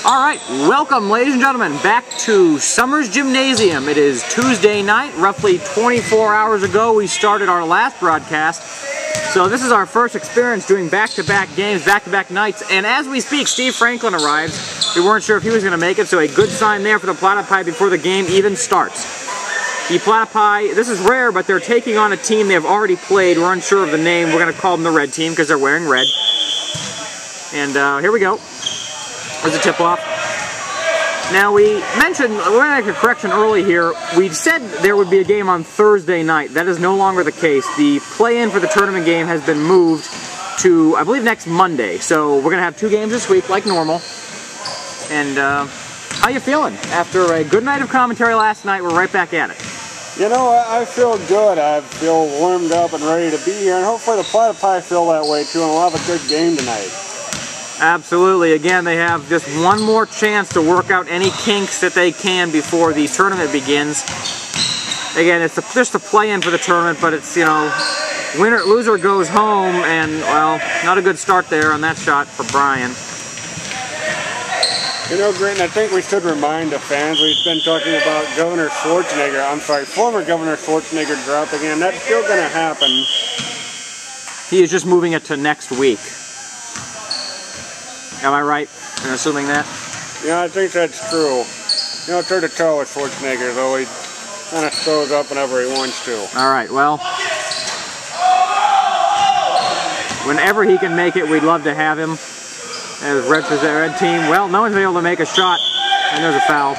Alright, welcome ladies and gentlemen back to Summers Gymnasium. It is Tuesday night, roughly 24 hours ago we started our last broadcast. So this is our first experience doing back-to-back games, back-to-back nights, and as we speak, Steve Franklin arrives. We weren't sure if he was going to make it, so a good sign there for the Platypi before the game even starts. The Platypi, this is rare, but they're taking on a team they have already played. We're unsure of the name. We're going to call them the Red Team because they're wearing red. And here we go. There's a tip-off. Now we mentioned, we're going to make a correction early here. We said there would be a game on Thursday night. That is no longer the case. The play-in for the tournament game has been moved to, I believe, next Monday. So we're going to have 2 games this week, like normal. And how you feeling? After a good night of commentary last night, we're right back at it. You know, I feel good. I feel warmed up and ready to be here. And hopefully the Platypi feel that way, too, and we'll have a good game tonight. Absolutely. Again, they have just one more chance to work out any kinks that they can before the tournament begins. Again, it's just a play-in for the tournament, but it's, you know, winner, loser goes home, and, well, not a good start there on that shot for Brian. You know, Gritton, I think we should remind the fans, we've been talking about Governor Schwarzenegger, former Governor Schwarzenegger dropping in. That's still going to happen. He is just moving it to next week. Am I right in assuming that? Yeah, I think that's true. You know, toe to toe with Schwarzenegger, though he kind of shows up whenever he wants to. All right, well, whenever he can make it, we'd love to have him as red team. Well, no one's been able to make a shot, and there's a foul.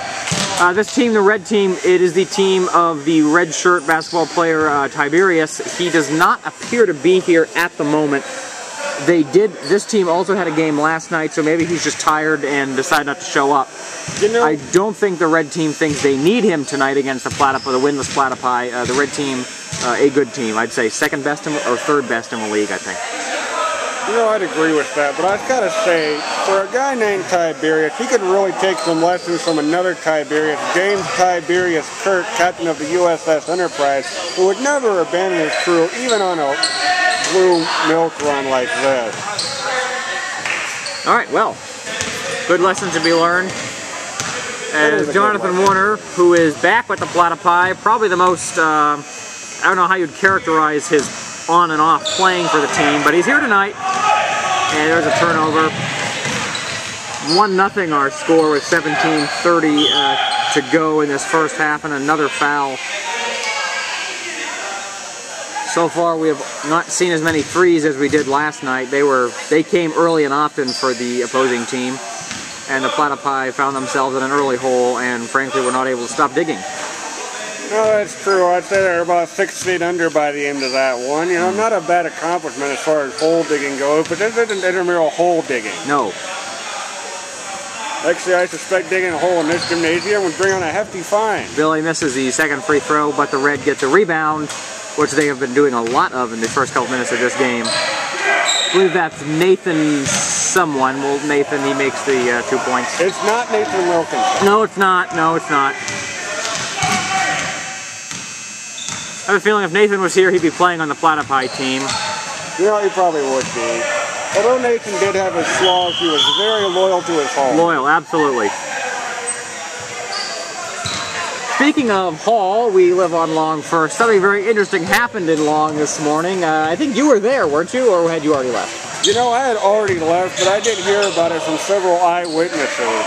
This team, the red team, it is the team of the red shirt basketball player Tiberius. He does not appear to be here at the moment. This team also had a game last night, so maybe he's just tired and decided not to show up. You know, I don't think the red team thinks they need him tonight against the Platypi, the winless Platypi. The red team, a good team. I'd say second best or third best in the league, I think. You know, I'd agree with that, but I've got to say, for a guy named Tiberius, he could really take some lessons from another Tiberius, James Tiberius Kirk, captain of the USS Enterprise, who would never abandon his crew, even on a blue milk run like this. All right, well, good lesson to be learned. As Jonathan Warner, who is back with the Platypi, probably the most, I don't know how you'd characterize his on and off playing for the team, but he's here tonight. And there's a turnover. 1-0 our score with 17:30 to go in this first half, and another foul. So far, we have not seen as many threes as we did last night. They came early and often for the opposing team, and the Platypi found themselves in an early hole, and frankly, were not able to stop digging. No, that's true. I'd say they're about 6 feet under by the end of that one. You know, not a bad accomplishment as far as hole digging goes, but this isn't intramural hole digging. No. Actually, I suspect digging a hole in this gymnasium would bring on a hefty fine. Billy misses the second free throw, but the Red get the rebound, which they have been doing a lot of in the first couple minutes of this game. I believe that's Nathan someone. Well, Nathan, he makes the 2 points. It's not Nathan Wilkinson. No, it's not. No, it's not. I have a feeling if Nathan was here, he'd be playing on the Platypi team. You know, he probably would be. Although Nathan did have his flaws, he was very loyal to his home. Loyal, absolutely. Speaking of Hall, we live on Long First. Something very interesting happened in Long this morning. I think you were there, weren't you, or had you already left? You know, I had already left, but I did hear about it from several eyewitnesses.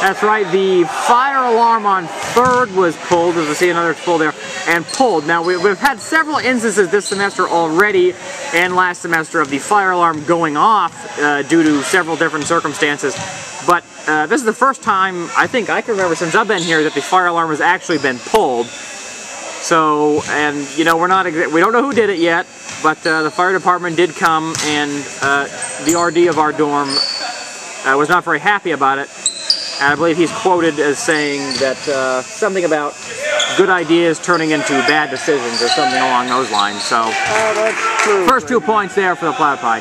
That's right, the fire alarm on 3rd was pulled, as we see another pull there, and pulled. Now, we've had several instances this semester already, and last semester, of the fire alarm going off due to several different circumstances. But this is the first time, I think I can remember since I've been here, that the fire alarm has actually been pulled. So, and, you know, we don't know who did it yet, but the fire department did come, and the RD of our dorm was not very happy about it. And I believe he's quoted as saying that something about good ideas turning into bad decisions or something along those lines. So, that's true. First 2 points there for the Platypi.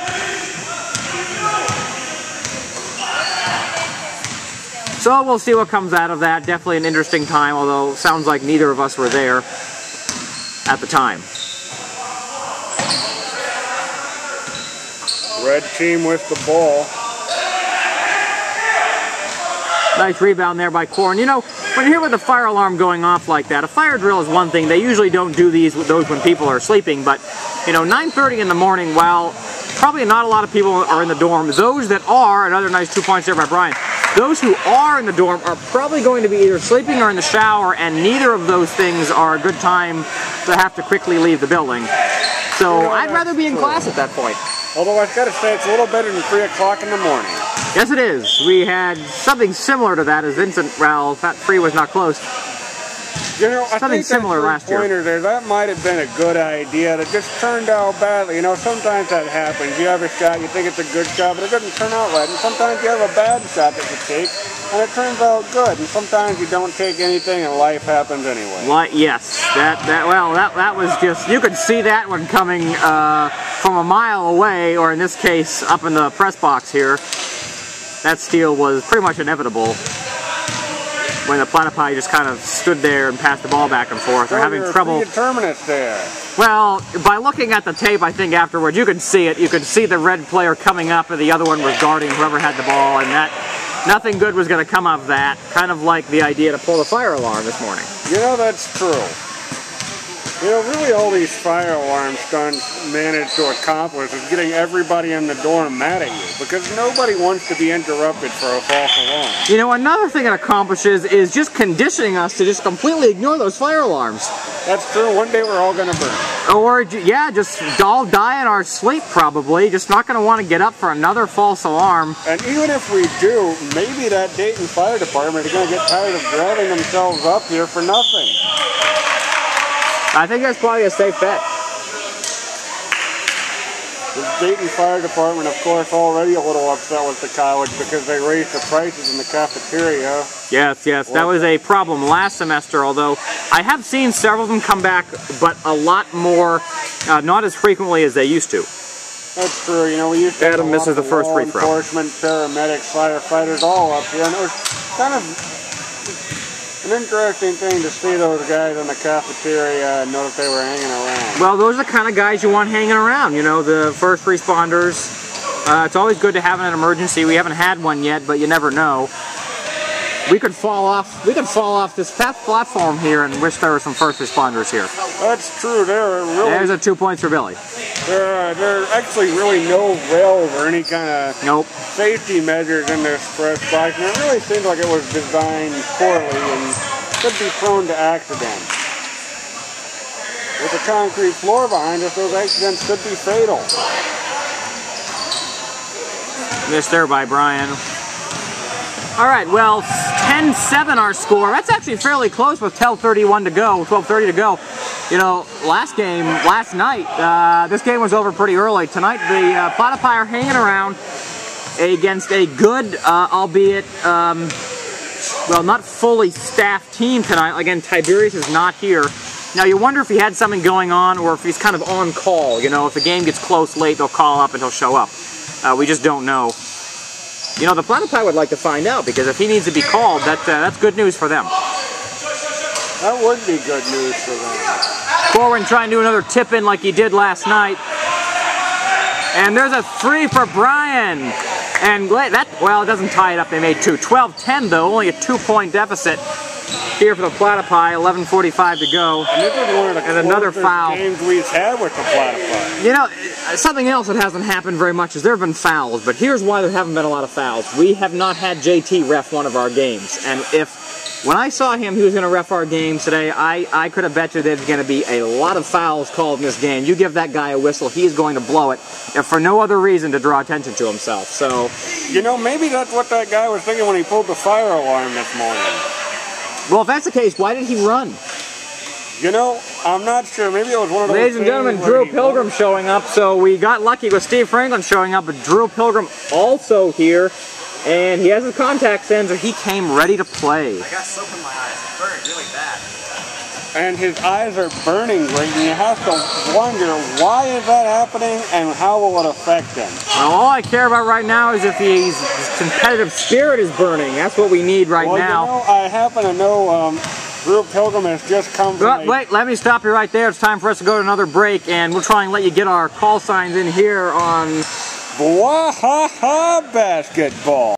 So we'll see what comes out of that. Definitely an interesting time, although it sounds like neither of us were there at the time. Red team with the ball. Nice rebound there by Corn. You know, when you hear with the fire alarm going off like that, a fire drill is one thing. They usually don't do those when people are sleeping, but, you know, 9:30 in the morning, while probably not a lot of people are in the dorm, those that are, another nice 2 points there by Brian, those who are in the dorm are probably going to be either sleeping or in the shower, and neither of those things are a good time to have to quickly leave the building. So, you know, I'd rather be in class at that point. Although I've got to say, it's a little better than 3 o'clock in the morning. Yes, it is. We had something similar to that as Vincent, well, that 3 was not close. You know, I something think similar last year. There, that might have been a good idea. That just turned out badly. You know, sometimes that happens. You have a shot, you think it's a good shot, but it doesn't turn out right. And sometimes you have a bad shot that you take, and it turns out good. And sometimes you don't take anything, and life happens anyway. Well, yes, that was just, you could see that one coming from a mile away, or in this case, up in the press box here. That steal was pretty much inevitable when the Platypi just kind of stood there and passed the ball back and forth. They're having trouble. There. Well, by looking at the tape, I think afterwards, you could see it. You could see the red player coming up, and the other one was guarding whoever had the ball, and that nothing good was going to come of that. Kind of like the idea to pull the fire alarm this morning. You know, that's true. You know, really all these fire alarm stunts manage to accomplish is getting everybody in the dorm mad at you, because nobody wants to be interrupted for a false alarm. You know, another thing it accomplishes is just conditioning us to just completely ignore those fire alarms. That's true. One day we're all going to burn. Or, yeah, just all die in our sleep probably. Just not going to want to get up for another false alarm. And even if we do, maybe that Dayton Fire Department is going to get tired of driving themselves up here for nothing. I think that's probably a safe bet. The Dayton Fire Department, of course, already a little upset with the college because they raised the prices in the cafeteria. Yes, yes, that was a problem last semester, although I have seen several of them come back, but a lot more, not as frequently as they used to. That's true. You know, we used to have Adam misses the first free throw. Enforcement, paramedics, firefighters, all up here, and it was kind of an interesting thing to see those guys in the cafeteria and know that they were hanging around. Well, those are the kind of guys you want hanging around, you know, the first responders. It's always good to have an emergency. We haven't had one yet, but you never know. We could fall off this platform here and wish there were some first responders here. That's true. There's a 2 points for Billy. There are actually really no rails or any kind of safety measures in this press box, and it really seems like it was designed poorly and could be prone to accidents. With the concrete floor behind us, those accidents could be fatal. Missed there by Brian. All right, well, 10-7 our score. That's actually fairly close with 12:30 to go. You know, last night, this game was over pretty early. Tonight, the Platypi are hanging around against a good, albeit, well, not fully staffed team tonight. Again, Tiberius is not here. Now, you wonder if he had something going on or if he's kind of on call. You know, if the game gets close late, they'll call up and he'll show up. We just don't know. You know, the Platypi would like to find out, because if he needs to be called, that's good news for them. That would be good news for them. Corwin trying to do another tip-in like he did last night. And there's a 3 for Brian. And that, well, it doesn't tie it up. They made 2. 12-10, though, only a 2-point deficit here for the Platypi. 11:45 to go. And this is one of the another foul. Games we've had with the Platypi. You know, something else that hasn't happened very much is there have been fouls, but here's why there haven't been a lot of fouls. We have not had JT ref one of our games, and when I saw him, he was going to ref our games today, I could have bet you there's going to be a lot of fouls called in this game. You give that guy a whistle, he's going to blow it, if for no other reason to draw attention to himself. So, you know, maybe that's what that guy was thinking when he pulled the fire alarm this morning. Well, if that's the case, why did he run? You know, I'm not sure. Maybe it was one of those. Ladies and gentlemen, Drew Pilgrim showing up. So we got lucky with Steve Franklin showing up, but Drew Pilgrim also here. And he has his contact sensor. He came ready to play. I got soap in my eyes. It burned really bad. And his eyes are burning great, and you have to wonder, why is that happening and how will it affect him? Well, all I care about right now is if his competitive spirit is burning. That's what we need right now. You know, I happen to know Drew Pilgrim has just come from Wait, let me stop you right there. It's time for us to go to another break, and we'll try and let you get our call signs in here on Bwahaha Basketball.